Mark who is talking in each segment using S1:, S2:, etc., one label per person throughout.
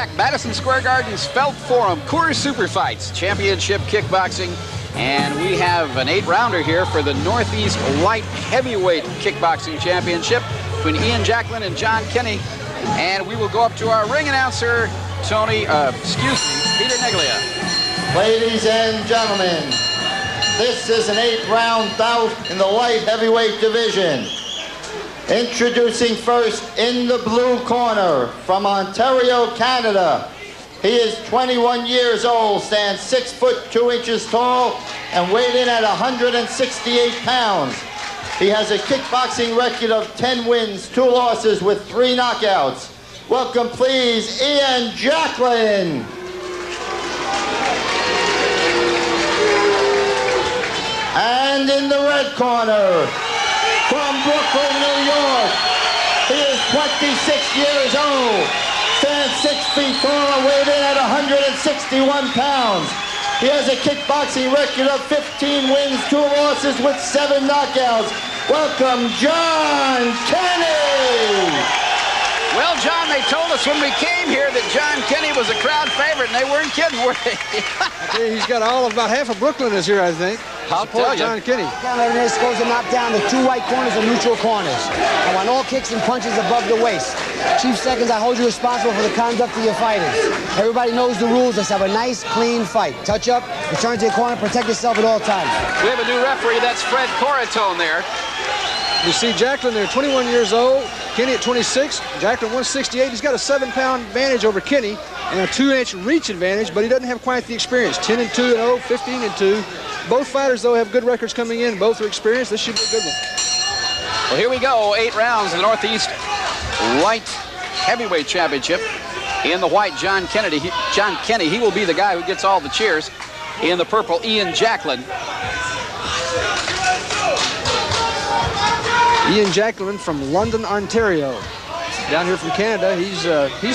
S1: back. Madison Square Garden's Felt Forum, Coors Super Fights, Championship Kickboxing. And we have an 8-rounder here for the Northeast Light Heavyweight Kickboxing Championship between Yen Джэклин and John Kenny. And we will go up to our ring announcer, Peter Neglia.
S2: Ladies and gentlemen, this is an 8-round bout in the light heavyweight division. Introducing first in the blue corner from Ontario, Canada. He is 21 years old, stands 6 foot 2 inches tall, and weighed in at 168 pounds. He has a kickboxing record of 10 wins, 2 losses with 3 knockouts. Welcome, please, Yen Джэклин. And in the red corner, from Brooklyn, New York, he is 26 years old, stands 6 feet tall, weighed in at 161 pounds. He has a kickboxing record of 15 wins, 2 losses with 7 knockouts. Welcome, John Kenny!
S1: Well, John, they told us when we came here that John Kenny was a crowd favorite, and they weren't kidding, were they?
S3: He's got about half of Brooklyn is here, I think.
S1: I'll tell you.
S3: John Kenny.
S4: This goes to knock down the 2 white corners and neutral corners. I want all kicks and punches above the waist. Chief Seconds, I hold you responsible for the conduct of your fighters. Everybody knows the rules. Let's have a nice, clean fight. Touch up, return to your corner, protect yourself at all times.
S1: We have a new referee. That's Fred Coratone there.
S3: You see Jacklin there, 21 years old. Kenny at 26. Jacklin 168. He's got a 7-pound advantage over Kenny and a 2-inch reach advantage, but he doesn't have quite the experience. 10-2-0, 15-2. Both fighters, though, have good records coming in. Both are experienced. This should be a good one.
S1: Well, here we go. 8 rounds of the Northeast Light Heavyweight Championship. In the white, John Kenny. He will be the guy who gets all the cheers. In the purple, Yen Джэклин.
S3: Yen Джэклин from London, Ontario. Down here from Canada. He's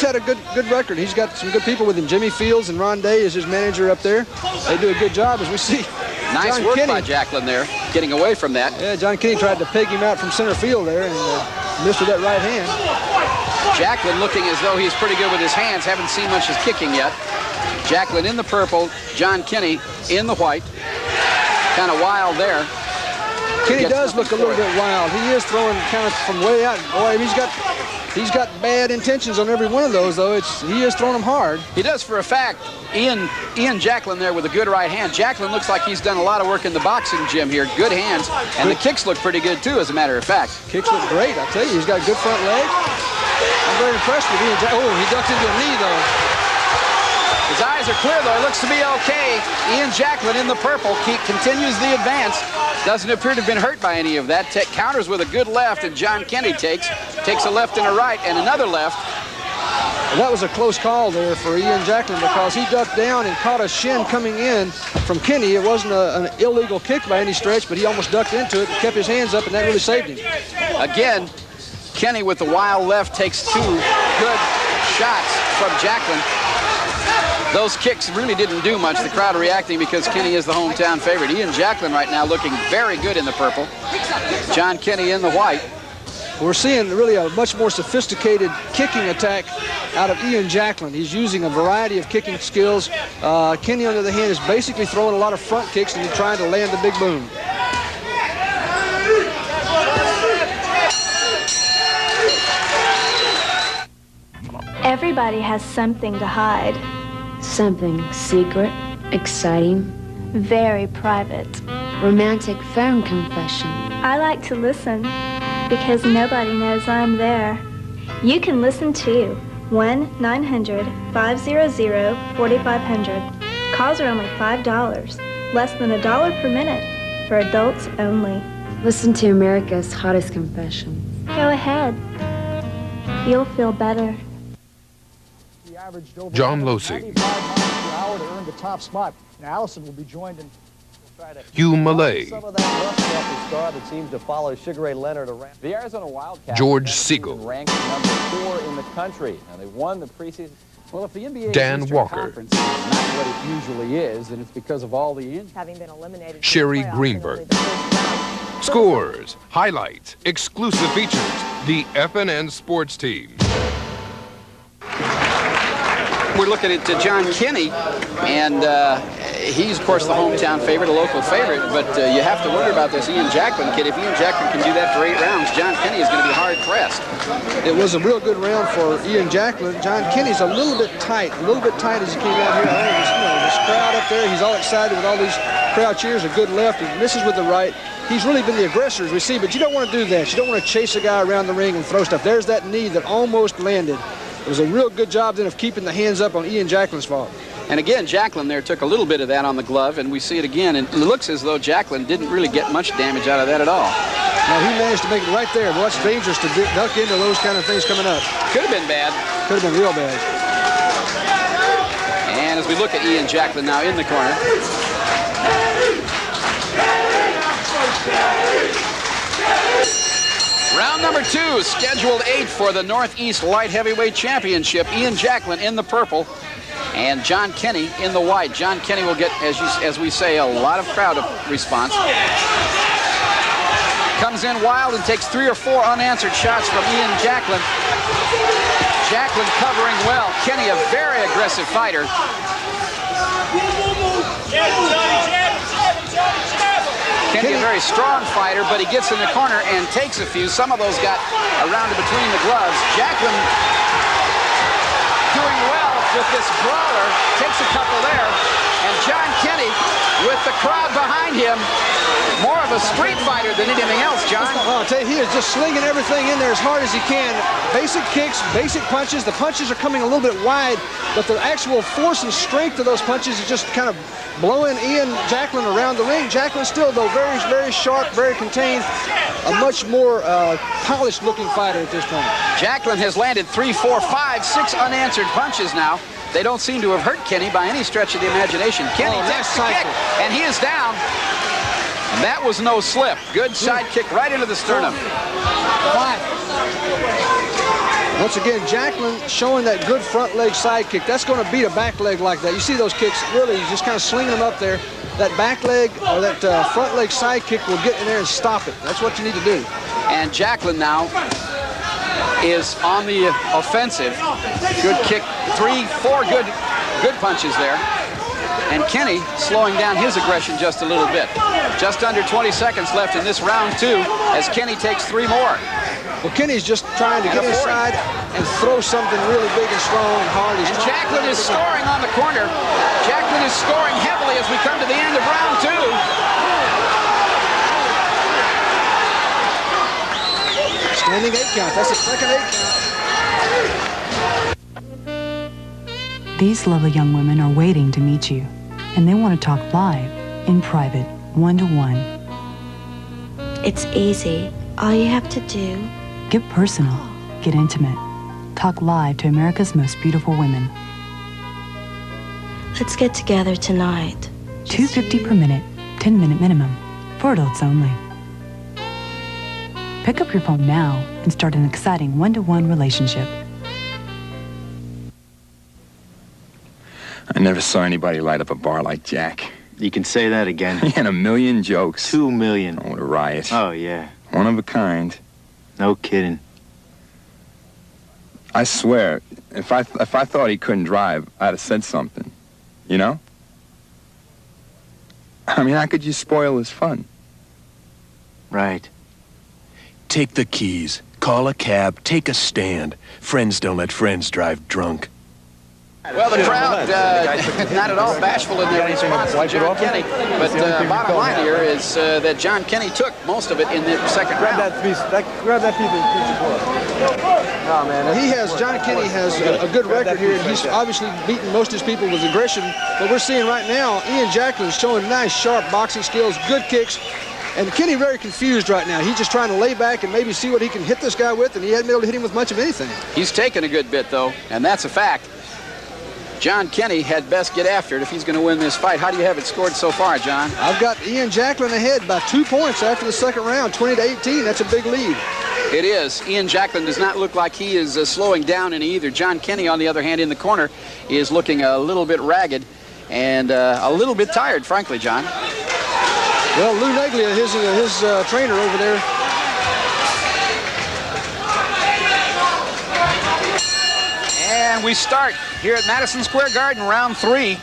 S3: had a good record. He's got some good people with him. Jimmy Fields and Ron Day is his manager up there. They do a good job, as we see.
S1: Nice
S3: John
S1: work
S3: Kenny
S1: by Jacklin there, getting away from that.
S3: Yeah, John Kenny tried to peg him out from center field there and missed with that right hand.
S1: Jacklin looking as though he's pretty good with his hands. Haven't seen much of kicking yet. Jacklin in the purple, John Kenny in the white. Kind of wild there.
S3: Kenny does look a little bit wild. He is throwing kind of from way out. Boy, he's got bad intentions on every one of those, though. He is throwing them hard.
S1: He does for a fact. Yen Джэклин there with a good right hand. Jacklin looks like he's done a lot of work in the boxing gym here. Good hands, and the kicks look pretty good too, as a matter of fact.
S3: Kicks look great, I tell you. He's got a good front leg. I'm very impressed with Yen Джэклin. Oh, he ducked into a knee, though.
S1: His eyes are clear, though. It looks to be okay. Yen Джэклин in the purple continues the advance. Doesn't appear to have been hurt by any of that. Counters with a good left, and John Kenny takes a left and a right, and another left.
S3: Well, that was a close call there for Yen Джэклin because he ducked down and caught a shin coming in from Kenny. It wasn't an illegal kick by any stretch, but he almost ducked into it and kept his hands up, and that really saved him.
S1: Again, Kenny with the wild left takes 2 good shots from Jacklin. Those kicks really didn't do much. The crowd reacting because Kenny is the hometown favorite. Yen Джэклин right now looking very good in the purple. John Kenny in the white.
S3: We're seeing really a much more sophisticated kicking attack out of Yen Джэклин. He's using a variety of kicking skills. Kenny, on the other hand, is basically throwing a lot of front kicks and he's trying to land the big boom.
S5: Everybody has something to hide.
S6: Something secret, exciting,
S5: Very private.
S6: romantic phone confession.
S5: I like to listen because nobody knows I'm there. You can listen too. 1-900-500-4500. Calls are only $5, less than $1 per minute, for adults only.
S6: Listen to America's hottest confession.
S5: Go ahead. You'll feel better.
S7: John Losey.
S8: Allison will be joined in
S7: Hugh Malay.
S8: some of that rust off the star that seems to follow Sugar Ray Leonard around. The Arizona Wildcats
S7: George Siegel.
S8: ranked number 4 in the country. Now they won the preseason. Well, if the NBA
S7: Dan
S8: Eastern
S7: Walker.
S8: Conference is not what it usually is, and it's because of all the injuries.
S9: Having been eliminated.
S7: Sherry Greenberg. Scores, highlights, exclusive features. The FNN Sports Team.
S1: we're looking at John Kinney, and he's, of course, the hometown favorite, a local favorite, but you have to wonder about this Yen Джэклин kid. If Yen Джэклин can do that for 8 rounds, John Kinney is going to be hard-pressed.
S3: It was a real good round for Yen Джэклин. John Kinney's a little bit tight as he came out here. This crowd up there, he's all excited with all these crowd cheers, a good left, he misses with the right. He's really been the aggressor, as we see, but you don't want to do that. You don't want to chase a guy around the ring and throw stuff. There's that knee that almost landed. It was a real good job then of keeping the hands up on Yen Джэклин's fault.
S1: And again, Jacklin there took a little bit of that on the glove, and we see it again. And it looks as though Jacklin didn't really get much damage out of that at all.
S3: Now, he managed to make it right there. Well, it's dangerous to duck into those kind of things coming up.
S1: Could have been bad.
S3: Could have been real bad.
S1: And as we look at Yen Джэклин now in the corner. Round number 2, scheduled 8 for the Northeast Light Heavyweight Championship. Yen Джэклин in the purple and John Kinney in the white. John Kinney will get, as we say, a lot of crowd response. Comes in wild and takes 3 or 4 unanswered shots from Yen Джэклин. Jacklin covering well. Kinney, a very aggressive fighter. Kinney, a very strong fighter, but he gets in the corner and takes a few. Some of those got around between the gloves. Jacklin doing well with this brawler, takes a couple there. And John Kinney, with the crowd behind him, more of a street fighter than anything else, John.
S3: Well, I'll tell you, he is just slinging everything in there as hard as he can. Basic kicks, basic punches. The punches are coming a little bit wide, but the actual force and strength of those punches is just kind of blowing Yen Джэклин around the ring. Jacklin still, though, very, very sharp, very contained, a much more polished-looking fighter at this point.
S1: Jacklin has landed 3, 4, 5, 6 unanswered punches now. They don't seem to have hurt Kinney by any stretch of the imagination. Kinney takes the kick, and he is down. And that was no slip. Good side kick right into the sternum.
S3: Once again, Jacklin showing that good front leg side kick. That's going to beat a back leg like that. You see those kicks, really, he's just kind of slinging them up there. That back leg or that front leg side kick will get in there and stop it. That's what you need to do.
S1: And Jacklin now is on the offensive. Good kick, 3, 4 good punches there. And Kinney slowing down his aggression just a little bit. Just under 20 seconds left in this round 2 as Kinney takes 3 more.
S3: Well, Kinney's just trying to get inside and throw something really big and strong and hard.
S1: And Jacklin is scoring on the corner. Jacklin is scoring heavily as we come to the end of round 2.
S3: Standing 8 count. That's the second 8 count.
S9: These lovely young women are waiting to meet you, and they want to talk live, in private, one-to-one.
S10: It's easy. All you have to do...
S9: Get personal. Get intimate. Talk live to America's most beautiful women.
S10: Let's get together tonight.
S9: $2.50 per minute, 10-minute minimum, for adults only. Pick up your phone now and start an exciting one-to-one relationship.
S11: I never saw anybody light up a bar like Jack.
S12: You can say that again.
S11: He had a million jokes.
S12: 2 million.
S11: Oh, what a riot.
S12: Oh, yeah.
S11: One of a kind.
S12: No kidding.
S11: I swear, if I thought he couldn't drive, I'd have said something. You know? I mean, how could you spoil his fun?
S12: Right.
S13: Take the keys. Call a cab. Take a stand. Friends don't let friends drive drunk.
S1: Well, the crowd not at all bashful in their response to John Kinney, but bottom line here is that John Kinney took most of it in the second round.
S8: Grab that piece of
S3: Oh, man. John Kinney has a good record here, and he's obviously beaten most of his people with aggression, but we're seeing right now Yen Джэклин showing nice, sharp boxing skills, good kicks, and Kinney very confused right now. He's just trying to lay back and maybe see what he can hit this guy with, and he hasn't been able to hit him with much of anything.
S1: He's taken a good bit, though, and that's a fact. John Kinney had best get after it if he's going to win this fight. How do you have it scored so far, John?
S3: I've got Yen Джэклин ahead by 2 points after the second round, 20-18. That's a big lead.
S1: It is. Yen Джэклин does not look like he is slowing down in either. John Kinney, on the other hand, in the corner, is looking a little bit ragged and a little bit tired, frankly, John.
S3: Well, Lou Neglia, his trainer over there.
S1: And And we start here at Madison Square Garden, round 3,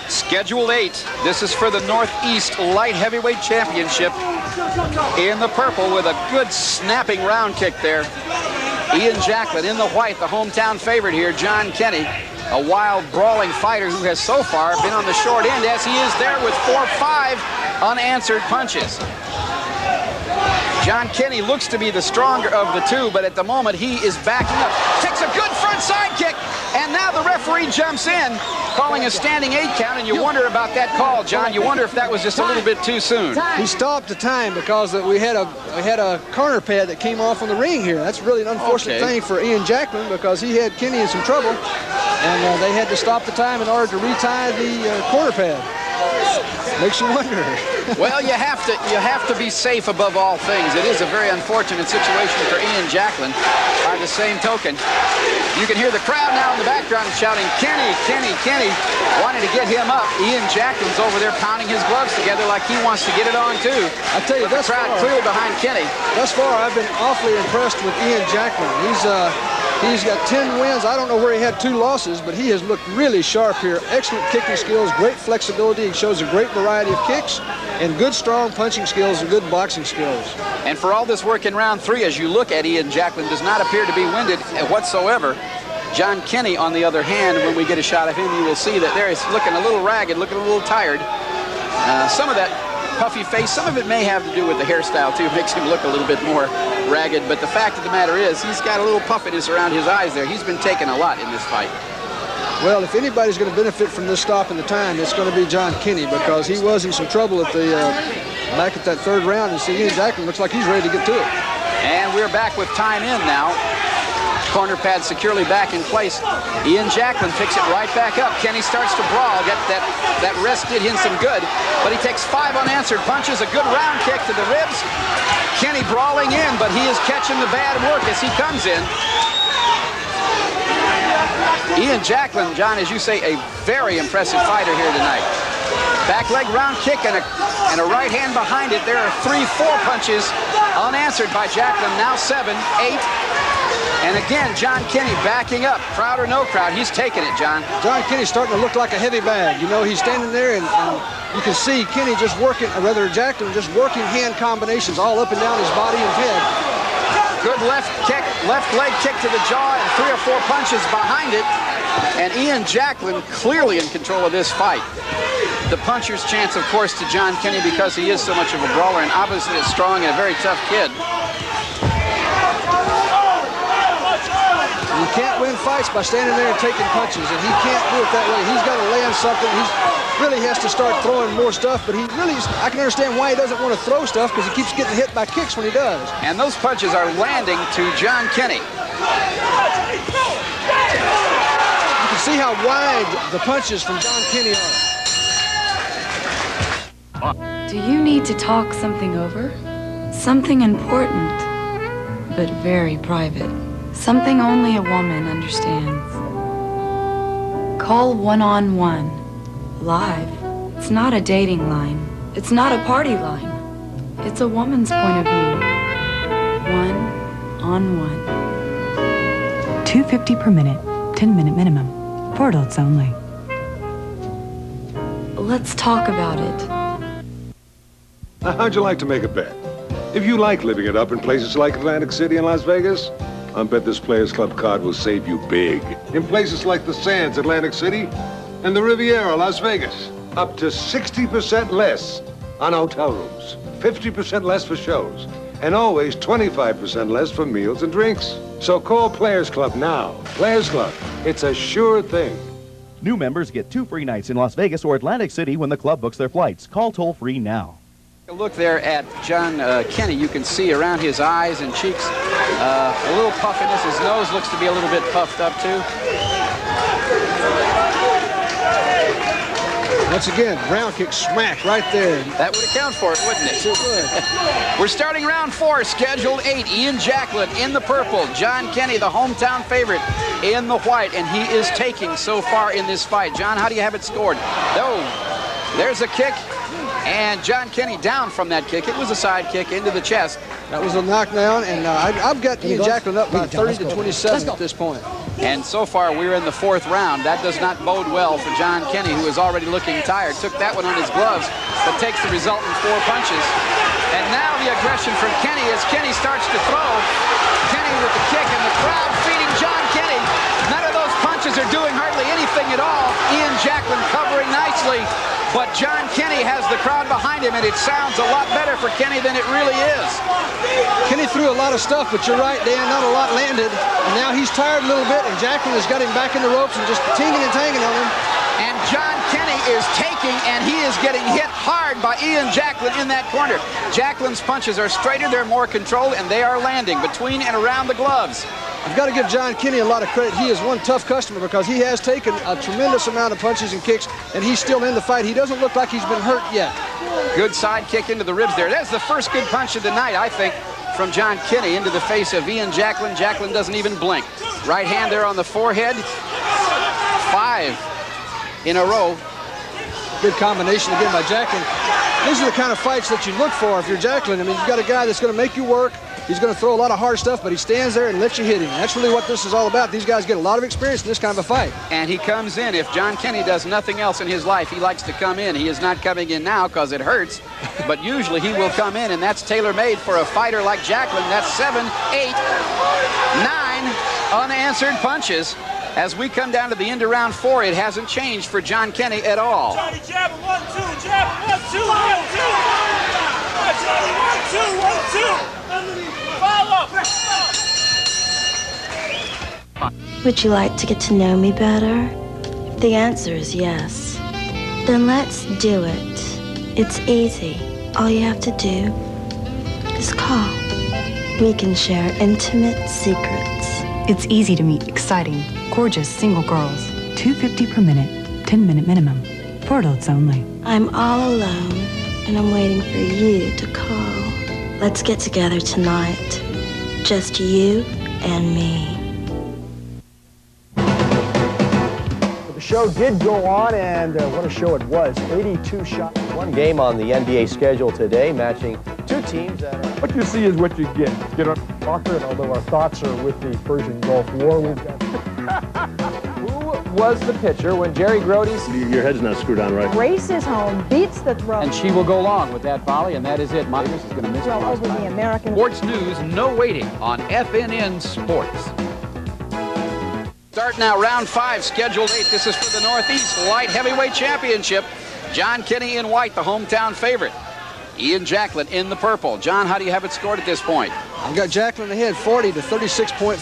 S1: scheduled 8. This is for the Northeast Light Heavyweight Championship. In the purple with a good snapping round kick there. Yen Джэклин in the white, the hometown favorite here, John Kenny. A wild, brawling fighter who has so far been on the short end as he is there with 4-5 unanswered punches. John Kenny looks to be the stronger of the two, but at the moment he is backing up. Takes a good front side kick, and now the referee jumps in, calling a standing 8 count, and you wonder about that call, John. You wonder if that was just a little bit too soon.
S3: He stopped the time because we had a corner pad that came off on the ring here. That's really an unfortunate thing for Yen Джэклин because he had Kenny in some trouble, and they had to stop the time in order to retie the corner pad. Makes you wonder.
S1: Well, you have to be safe above all things. It is a very unfortunate situation for Yen Джэклин. By the same token, you can hear the crowd now in the background shouting, Kenny, Kenny, Kenny, wanting to get him up. Yen Jacklin's over there pounding his gloves together like he wants to get it on too.
S3: I tell you,
S1: the crowd clearly behind Kenny.
S3: Thus far, I've been awfully impressed with Yen Джэклин. He's got 10 wins. I don't know where he had 2 losses, but he has looked really sharp here. Excellent kicking skills, great flexibility. He shows a great variety of kicks and good, strong punching skills and good boxing skills.
S1: And for all this work in round 3, as you look at Yen Джэклин, does not appear to be winded whatsoever. John Kenny, on the other hand, when we get a shot of him, you will see that there he's looking a little ragged, looking a little tired. Some of that puffy face, some of it may have to do with the hairstyle too, makes him look a little bit more ragged, but the fact of the matter is he's got a little puffiness around his eyes there. He's been taking a lot in this fight.
S3: Well, if anybody's going to benefit from this stop in the time, it's going to be John Kenny because he was in some trouble at the back at that 3rd round, and see Yen Джэклин looks like he's ready to get to it.
S1: And we're back with time in now. Corner pad securely back in place. Yen Джэклin picks it right back up. Kenny starts to brawl. That rest did him some good, but he takes 5 unanswered punches, a good round kick to the ribs. Kenny brawling in, but he is catching the bad work as he comes in. Yen Джэклin, John, as you say, a very impressive fighter here tonight. Back leg round kick and a right hand behind it. There are 3-4 punches unanswered by Jacklin. Now 7, 8. And again, John Kenny backing up. Crowd or no crowd, he's taking it, John.
S3: John Kenny's starting to look like a heavy bag. You know, he's standing there and you can see Kenny just working, or rather Jacklin just working hand combinations all up and down his body and head.
S1: Good left leg kick to the jaw and 3 or 4 punches behind it. And Yen Джэклин clearly in control of this fight. The puncher's chance, of course, to John Kenny because he is so much of a brawler and obviously a strong and a very tough kid.
S3: You can't win fights by standing there and taking punches, and he can't do it that way. He's got to land something. He really has to start throwing more stuff, but I can understand why he doesn't want to throw stuff because he keeps getting hit by kicks when he does.
S1: And those punches are landing to John Kenny.
S3: You can see how wide the punches from John Kenny are.
S14: Do you need to talk something over? Something important, but very private. Something only a woman understands. Call 1-on-1. Live. It's not a dating line. It's not a party line. It's a woman's point of view. 1-on-1.
S9: $2.50 per minute. 10-minute minimum. For adults only.
S14: Let's talk about it.
S15: Now, how'd you like to make a bet? If you like living it up in places like Atlantic City and Las Vegas, I bet this Players Club card will save you big. In places like the Sands, Atlantic City, and the Riviera, Las Vegas, up to 60% less on hotel rooms, 50% less for shows, and always 25% less for meals and drinks. So call Players Club now. Players Club, it's a sure thing.
S16: New members get 2 free nights in Las Vegas or Atlantic City when the club books their flights. Call toll-free now.
S1: Look there at John Kenny. You can see around his eyes and cheeks a little puffiness. His nose looks to be a little bit puffed up too.
S3: Once again, round kick smack right there.
S1: That would account for it, wouldn't it?
S3: It would.
S1: We're starting round 4, scheduled 8. Yen Джэклин in the purple. John Kenny, the hometown favorite, in the white, and he is taking so far in this fight. John, how do you have it scored? Oh, there's a kick. And John Kenny down from that kick. It was a side kick into the chest.
S3: That was a knockdown, and I've got Yen Джэклin up by 30 to 27 at this point.
S1: And so far, we're in the 4th round. That does not bode well for John Kenny, who is already looking tired. Took that one on his gloves, but takes the resultant 4 punches. And now the aggression from Kenny as Kenny starts to throw. Kenny with the kick, and the crowd feeding John Kenny. None of those punches are doing hardly anything at all. Yen Jacklin covering nicely, but John Kenny has the crowd behind him, and it sounds a lot better for Kenny than it really is.
S3: Kenny threw a lot of stuff, but you're right, Dan, not a lot landed. And now he's tired a little bit, and Jacklin has got him back in the ropes and just tinging and tanging on him.
S1: And John Kenny is taking, and he is getting hit hard by Yen Jacklin in that corner. Jacklin's punches are straighter, they're more controlled, and they are landing between and around the gloves.
S3: I've got to give John Kenny a lot of credit. He is one tough customer because he has taken a tremendous amount of punches and kicks, and he's still in the fight. He doesn't look like he's been hurt yet.
S1: Good side kick into the ribs there. That's the first good punch of the night, I think, from John Kenny into the face of Yen Jacklin. Jacklin doesn't even blink. Right hand there on the forehead. 5 in a row.
S3: Good combination again by Jacklin. These are the kind of fights that you look for if you're Jacklin. I mean, you've got a guy that's going to make you work. He's going to throw a lot of hard stuff, but he stands there and lets you hit him. That's really what this is all about. These guys get a lot of experience in this kind of a fight.
S1: And he comes in. If John Kenny does nothing else in his life, he likes to come in. He is not coming in now because it hurts, but usually he will come in, and that's tailor-made for a fighter like Jacklin. That's 7, 8, 9 unanswered punches. As we come down to the end of round 4, it hasn't changed for John Kenny at all.
S17: Johnny jab, 1, 2, jab, 1, 2, 1, 2. Johnny, 1, 2, 1, 2.
S10: Would you like to get to know me better? If the answer is yes, then let's do it. It's easy. All you have to do is call. We can share intimate secrets.
S9: It's easy to meet exciting, gorgeous single girls. $2.50 per minute, 10-minute minimum. For adults only.
S10: I'm all alone, and I'm waiting for you to call. Let's get together tonight. Just you and me.
S8: The show did go on, and what a show it was. 82 shots. One game on the NBA schedule today, matching 2 teams that are...
S18: What you see is what you get. Get on soccer, and although our thoughts are with the Persian Gulf War, we've got...
S8: Who was the pitcher when Jerry Grody's...
S18: Your head's not screwed on right.
S19: Races home, beats the throw.
S1: And she will go long with that volley, and that is it. Myers is going to miss
S19: well over the American...
S1: Sports news, no waiting on FNN Sports. Start now, round 5, scheduled 8. This is for the Northeast Light Heavyweight Championship. John Kenny in white, the hometown favorite. Yen Jacklin in the purple. John, how do you have it scored at this point?
S3: I've got Jacklin ahead, 40 to 36.5.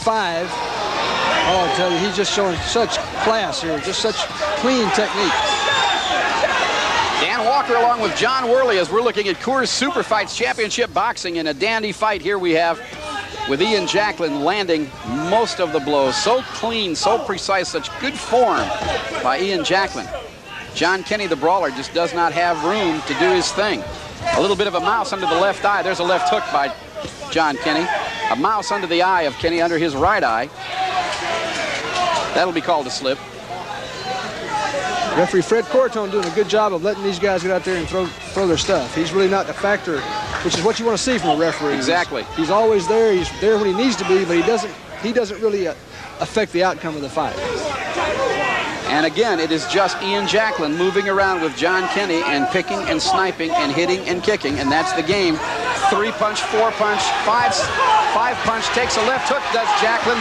S3: Oh, I tell you, he's just showing such class here, just such clean technique.
S1: Dan Walker along with John Worley as we're looking at Coors Super Fights Championship Boxing in a dandy fight. Here we have with Yen Jacklin landing most of the blows. So clean, so precise, such good form by Yen Jacklin. John Kenny, the brawler, just does not have room to do his thing. A little bit of a mouse under the left eye. There's a left hook by John Kenny. A mouse under the eye of Kenny, under his right eye. That'll be called a slip.
S3: Referee Fred Cortone doing a good job of letting these guys get out there and throw their stuff. He's really not a factor, which is what you want to see from a referee.
S1: Exactly.
S3: He's always there. He's there when he needs to be, but he doesn't really affect the outcome of the fight.
S1: And again, it is just Yen Jacklin moving around with John Kenny and picking and sniping and hitting and kicking, and that's the game. 3-punch, 4-punch, 5-punch, takes a left hook, does Jacklin,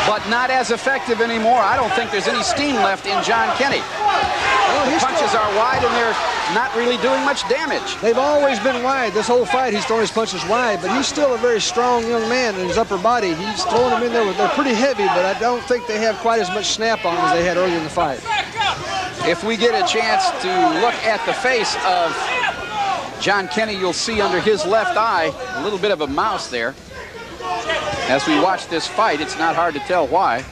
S1: but not as effective anymore. I don't think there's any steam left in John Kenny. The punches are wide, and they're not really doing much damage.
S3: They've always been wide. This whole fight, he's throwing his punches wide, but he's still a very strong young man in his upper body. He's throwing them in there. They're pretty heavy, but I don't think they have quite as much snap on them as they had earlier in the fight.
S1: If we get a chance to look at the face of John Kenny, you'll see under his left eye a little bit of a mouse there. As we watch this fight, it's not hard to tell why.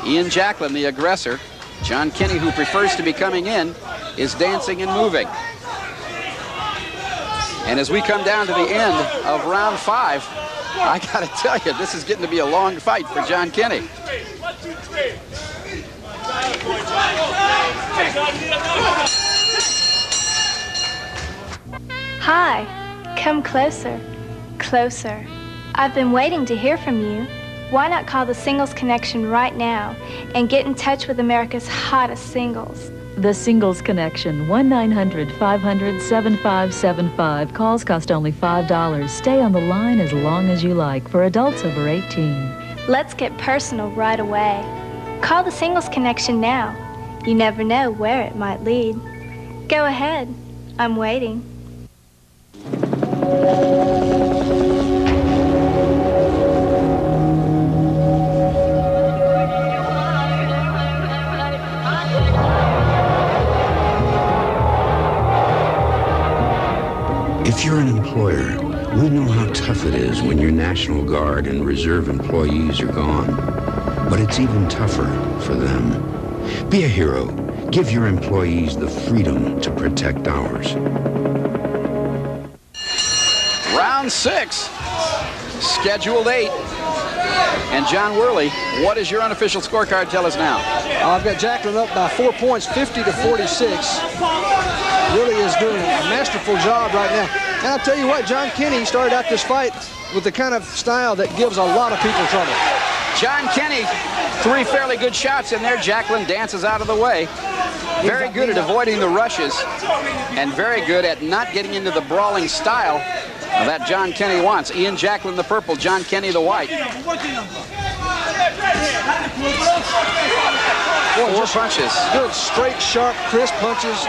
S1: Yen Jacklin, the aggressor. John Kenny, who prefers to be coming in, is dancing and moving. And as we come down to the end of round 5, I gotta tell you, this is getting to be a long fight for John Kenny.
S17: 1, 2, 3.
S5: Hi, come closer, closer. I've been waiting to hear from you. Why not call the Singles Connection right now and get in touch with America's hottest singles?
S20: The Singles Connection, 1-900-500-7575. Calls cost only $5. Stay on the line as long as you like for adults over 18.
S5: Let's get personal right away. Call the Singles Connection now. You never know where it might lead. Go ahead. I'm waiting.
S21: If you're an employer, we know how tough it is when your National Guard and Reserve employees are gone. But it's even tougher for them. Be a hero. Give your employees the freedom to protect ours.
S1: Round 6, scheduled 8. And John Worley, what does your unofficial scorecard tell us now?
S3: I've got Jacklin up by 4 points, 50-46. Really is doing a masterful job right now. And I'll tell you what, John Kenny started out this fight with the kind of style that gives a lot of people trouble.
S1: John Kenny, 3 fairly good shots in there. Jacklin dances out of the way. Very good at avoiding the rushes and very good at not getting into the brawling style that John Kenny wants. Yen Джэклин, the purple, John Kenny, the white. 4 punches.
S3: Good, straight, sharp, crisp punches.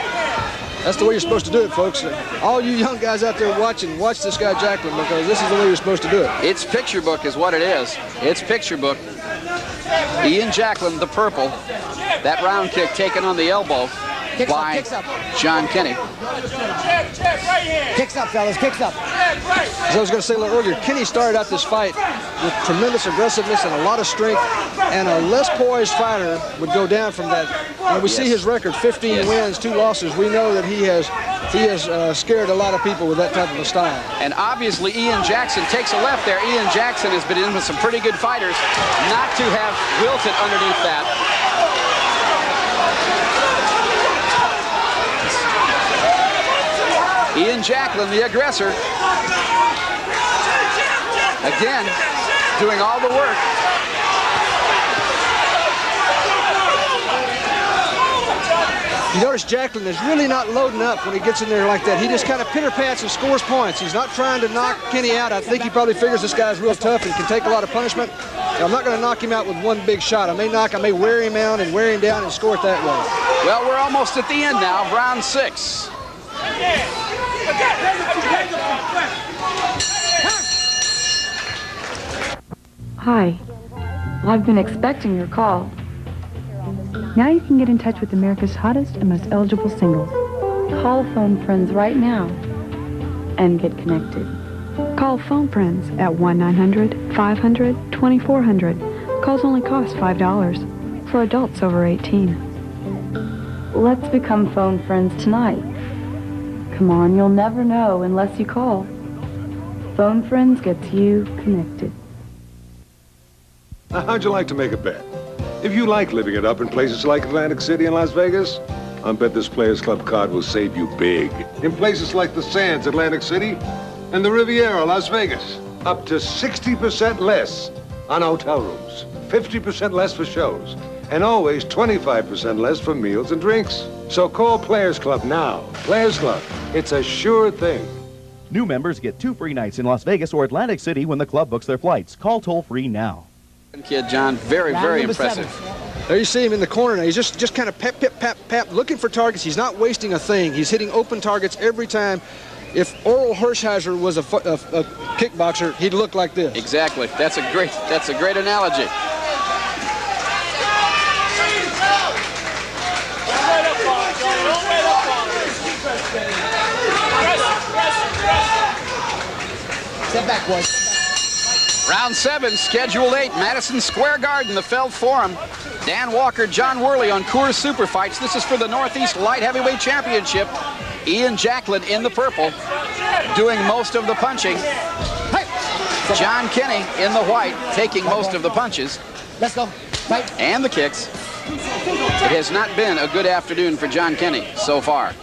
S3: That's the way you're supposed to do it, folks. All you young guys out there watching, watch this guy Jacklin, because this is the way you're supposed to do it.
S1: It's picture book is what it is. It's picture book. Yen Джэклин, the purple. That round kick taken on the elbow by John Kenny.
S4: Kicks up, fellas, kicks up.
S3: As I was going to say a little earlier, Kenny started out this fight with tremendous aggressiveness and a lot of strength, and a less poised fighter would go down from that. And we see his record, 15 wins, 2 losses. We know that he has scared a lot of people with that type of a style.
S1: And obviously Yen Jackson takes a left there. Yen Jackson has been in with some pretty good fighters, not to have wilted underneath that. Yen Джэклин, the aggressor, again, doing all the work.
S3: You notice Jacklin is really not loading up when he gets in there like that. He just kind of pitter-pats and scores points. He's not trying to knock Kenny out. I think he probably figures this guy's real tough and can take a lot of punishment. I'm not going to knock him out with one big shot. I may wear him out and wear him down and score it that way.
S1: Well, we're almost at the end now of round 6.
S14: Hi. I've been expecting your call.
S9: Now you can get in touch with America's hottest and most eligible singles.
S14: Call Phone Friends right now and get connected.
S9: Call Phone Friends at 1-900-500-2400. Calls only cost $5 for adults over 18.
S14: Let's become phone friends tonight. Come on, you'll never know unless you call. Phone Friends gets you connected.
S15: Now, how'd you like to make a bet? If you like living it up in places like Atlantic City and Las Vegas, I bet this Players Club card will save you big. In places like the Sands, Atlantic City, and the Riviera, Las Vegas, up to 60% less on hotel rooms, 50% less for shows, and always 25% less for meals and drinks. So call Players Club now. Players Club, it's a sure thing.
S16: New members get 2 free nights in Las Vegas or Atlantic City when the club books their flights. Call toll-free now.
S1: Kid John, very impressive.
S3: There you see him in the corner now. He's just kind of pap, looking for targets. He's not wasting a thing. He's hitting open targets every time. If Oral Hershiser was a kickboxer, he'd look like this.
S1: Exactly. That's a great analogy.
S4: Step back, boys.
S1: Round 7, scheduled 8, Madison Square Garden, the Feld Forum. Dan Walker, John Worley on Coors Super Fights. This is for the Northeast Light Heavyweight Championship. Yen Джэклин in the purple, doing most of the punching. John Kenny in the white, taking most of the punches.
S4: Let's go. Fight.
S1: And the kicks. It has not been a good afternoon for John Kenny so far.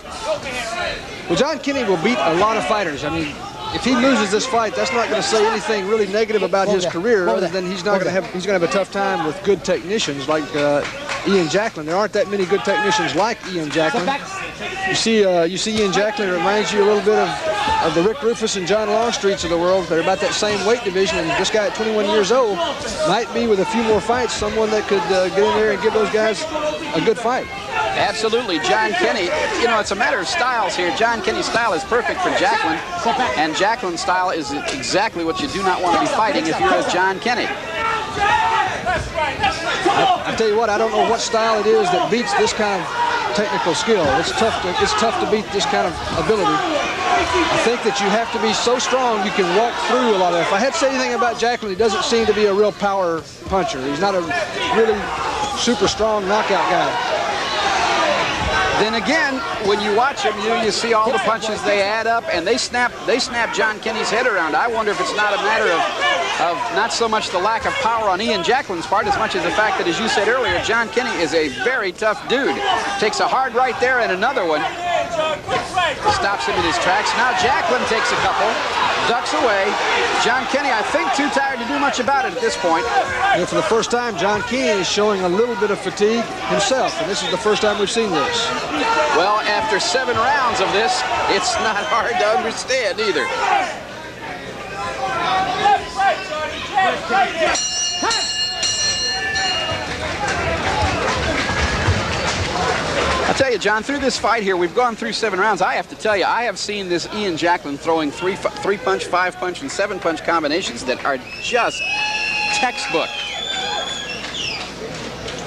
S3: Well, John Kenny will beat a lot of fighters. I mean, if he loses this fight, that's not going to say anything really negative about his career, other than he's going to have a tough time with good technicians like Yen Джэклин. There aren't that many good technicians like Yen Джэклin. You see Yen Джэклin, it reminds you a little bit of the Rick Rufus and John Longstreets of the world. They're about that same weight division, and this guy at 21 years old might be, with a few more fights, someone that could get in there and give those guys a good fight.
S1: Absolutely. John Kenny, you know, it's a matter of styles here. John Kenny's style is perfect for Jacklin, and Jacklin's style is exactly what you do not want to be fighting if you're a John Kenny.
S3: I tell you what, I don't know what style it is that beats this kind of technical skill. It's tough to beat this kind of ability. I think that you have to be so strong you can walk through a lot of it. If I had to say anything about Jacklin, he doesn't seem to be a real power puncher. He's not a really super strong knockout guy.
S1: Then again, when you watch him, you see all the punches, they add up, and they snap John Kenny's head around. I wonder if it's not a matter of not so much the lack of power on Yen Jacklin's part as much as the fact that, as you said earlier, John Kenny is a very tough dude. Takes a hard right there and another one. Stops him in his tracks. Now Jacklin takes a couple, ducks away. John Kenny, I think, too tired to do much about it at this point.
S3: And for the first time, John Kenny is showing a little bit of fatigue himself, and this is the first time we've seen this.
S1: Well, after 7 rounds of this, it's not hard to understand either. I'll tell you, John, through this fight here, we've gone through 7 rounds. I have to tell you, I have seen this Yen Джэклин throwing 3-punch, 5-punch, and 7-punch combinations that are just textbook.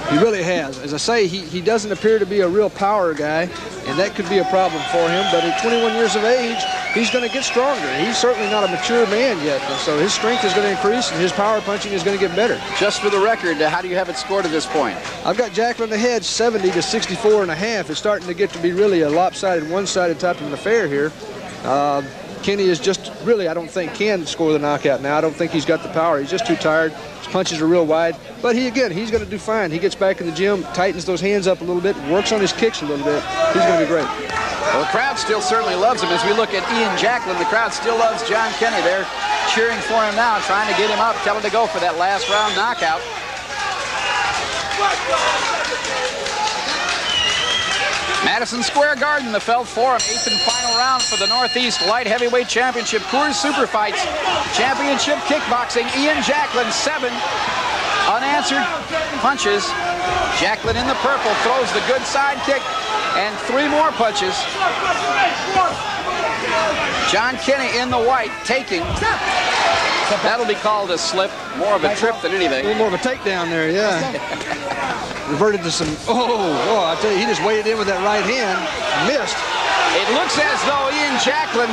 S3: He really has. As I say, he doesn't appear to be a real power guy, and that could be a problem for him. But at 21 years of age, he's going to get stronger. He's certainly not a mature man yet, and so his strength is going to increase, and his power punching is going to get better.
S1: Just for the record, how do you have it scored at this point?
S3: I've got Jacklin ahead 70 to 64.5. It's starting to get to be really a lopsided, one-sided type of an affair here. Kenny is just really, I don't think, can score the knockout now. I don't think he's got the power. He's just too tired. His punches are real wide. But he's going to do fine. He gets back in the gym, tightens those hands up a little bit, works on his kicks a little bit. He's going to be great.
S1: Well, the crowd still certainly loves him. As we look at Yen Джэклин, the crowd still loves John Kenny. They're cheering for him now, trying to get him up, tell him to go for that last round knockout. Madison Square Garden, the Felt Forum, 8th and final round for the Northeast Light Heavyweight Championship. Coors Super Fights Championship Kickboxing. Yen Джэклин, 7 unanswered punches. Jacklin in the purple throws the good side kick and 3 more punches. John Kenny in the white taking. That'll be called a slip, more of a trip than anything.
S3: A little more of a takedown there, yeah. Reverted to some, I tell you, he just weighted in with that right hand, missed.
S1: It looks as though Yen Джэклин,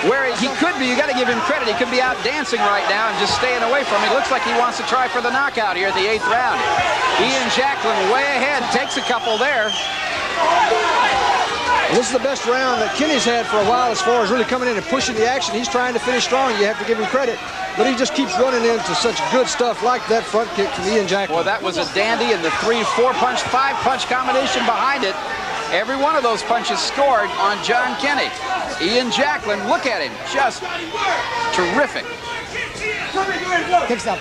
S1: where he could be, you got to give him credit, he could be out dancing right now and just staying away from him. It looks like he wants to try for the knockout here at the 8th round. Yen Джэклin way ahead, takes a couple there.
S3: This is the best round that Kenny's had for a while as far as really coming in and pushing the action. He's trying to finish strong. You have to give him credit. But he just keeps running into such good stuff like that front kick from Yen Джэклin.
S1: Well, that was a dandy, and the 3, 4-punch, 5-punch combination behind it. Every one of those punches scored on John Kenny. Yen Джэклin, look at him, just terrific.
S4: Kicks up.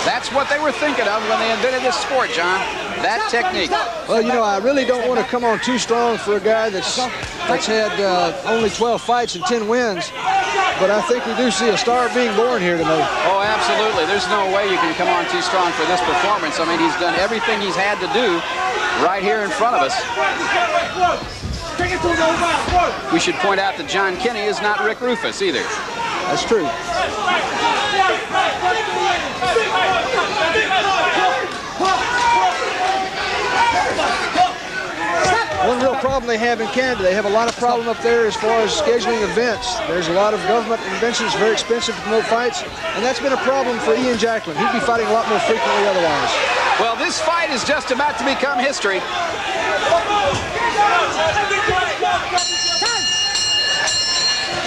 S1: That's what they were thinking of when they invented this sport, John. That technique.
S3: Well, you know, I really don't want to come on too strong for a guy that's had only 12 fights and 10 wins. But I think we do see a star being born here tonight.
S1: Oh, absolutely. There's no way you can come on too strong for this performance. I mean, he's done everything he's had to do right here in front of us. We should point out that John Kenny is not Rick Rufus either.
S3: That's true. One real problem they have in Canada, they have a lot of problem up there as far as scheduling events. There's a lot of government interventions, very expensive to promote fights, and that's been a problem for Yen Джэклин. He'd be fighting a lot more frequently otherwise.
S1: Well, this fight is just about to become history.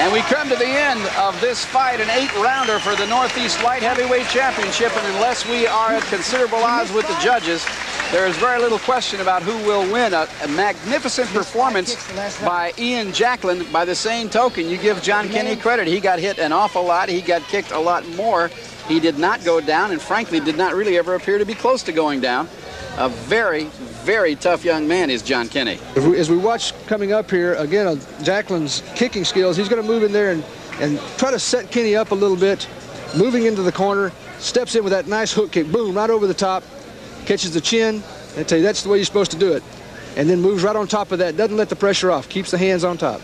S1: And we come to the end of this fight, an 8-rounder for the Northeast Light Heavyweight Championship, and unless we are at considerable odds with the judges, There is very little question about who will win. A magnificent performance by Yen Джэклин. By the same token, you give John Kinney credit. He got hit an awful lot. He got kicked a lot more. He did not go down, and frankly did not really ever appear to be close to going down. A very, very tough young man is John Kinney.
S3: As we watch coming up here, again, Jacklin's kicking skills, he's going to move in there and try to set Kinney up a little bit, moving into the corner, steps in with that nice hook kick, boom, right over the top, catches the chin. I tell you, that's the way you're supposed to do it. And then moves right on top of that, doesn't let the pressure off, keeps the hands on top.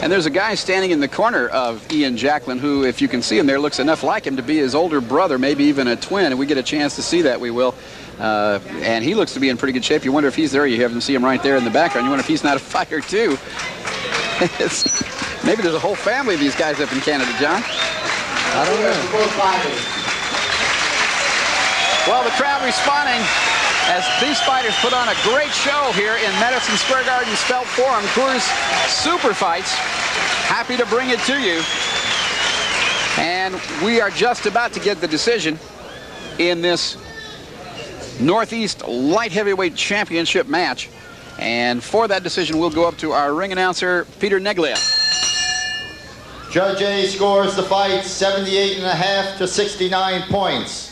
S1: And there's a guy standing in the corner of Yen Джэклин who, if you can see him there, looks enough like him to be his older brother, maybe even a twin. And we get a chance to see that, we will. And he looks to be in pretty good shape. You wonder if he's there. You have him see him right there in the background. You wonder if he's not a fighter, too. Maybe there's a whole family of these guys up in Canada, John.
S3: I don't know.
S1: Well, the crowd responding as these fighters put on a great show here in Madison Square Garden's Felt Forum. Coors Super Fights. Happy to bring it to you. And we are just about to get the decision in this Northeast Light Heavyweight Championship match. And for that decision, we'll go up to our ring announcer, Peter Neglia.
S2: Judge A scores the fight 78.5 to 69 points.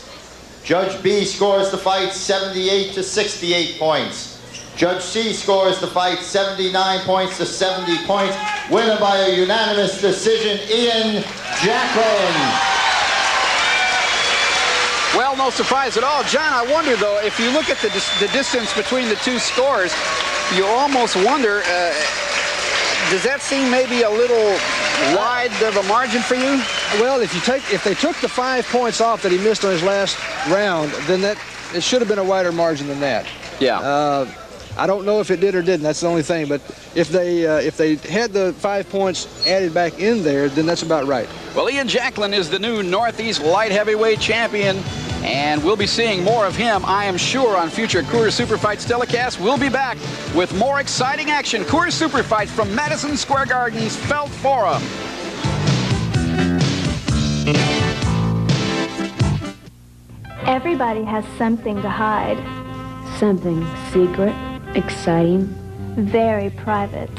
S2: Judge B scores the fight 78 to 68 points. Judge C scores the fight 79 points to 70 points. Winner by a unanimous decision, Yen Джэклин.
S1: Well, no surprise at all. John, I wonder, though, if you look at the distance between the two scores, you almost wonder, does that seem maybe a little wide of a margin for you?
S3: Well, if they took the 5 points off that he missed on his last round, then it should have been a wider margin than that.
S1: Yeah.
S3: I don't know if it did or didn't. That's the only thing. But if they had the 5 points added back in there, then that's about right.
S1: Well, Yen Джэклин is the new Northeast Light Heavyweight Champion, and we'll be seeing more of him, I am sure, on future Coors Super Fights telecasts. We'll be back with more exciting action. Coors Super Fights from Madison Square Garden's Felt Forum.
S5: Everybody has something to hide.
S6: Something secret, exciting,
S5: Very private.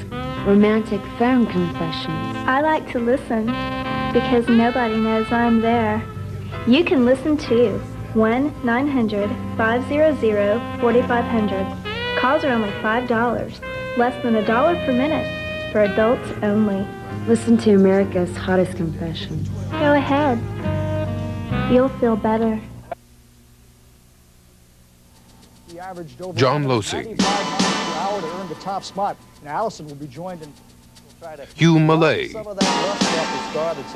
S6: romantic phone confessions.
S5: I like to listen because nobody knows I'm there. You can listen too. 1-900-500-4500. Calls are only $5. Less than $1 per minute. For adults only.
S6: Listen to America's hottest confession.
S5: Go ahead. You'll feel better.
S7: John Losey.
S18: 95 miles per hour to earn the top spot. And Allison will be joined in.
S7: Hugh Malay.
S8: Some of that rust off the start.